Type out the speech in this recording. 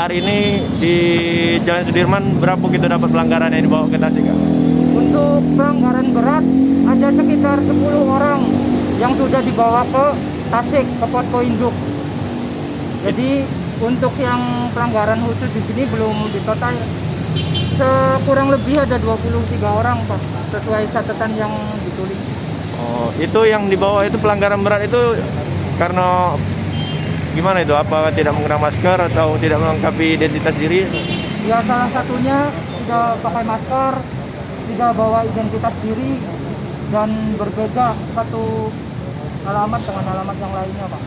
hari ini di Jalan Sudirman berapa kita dapat pelanggaran yang dibawa ke Tasik, Kak? Untuk pelanggaran berat ada sekitar 10 orang yang sudah dibawa ke Tasik ke posko induk. Jadi untuk yang pelanggaran khusus di sini belum ditotal. Kurang lebih ada 23 orang, Pak, sesuai catatan yang ditulis. Oh, itu yang dibawa itu pelanggaran berat itu karena gimana itu? Apa tidak menggunakan masker atau tidak melengkapi identitas diri? Ya, salah satunya tidak pakai masker, tidak bawa identitas diri, dan berbeda satu alamat dengan alamat yang lainnya, Pak.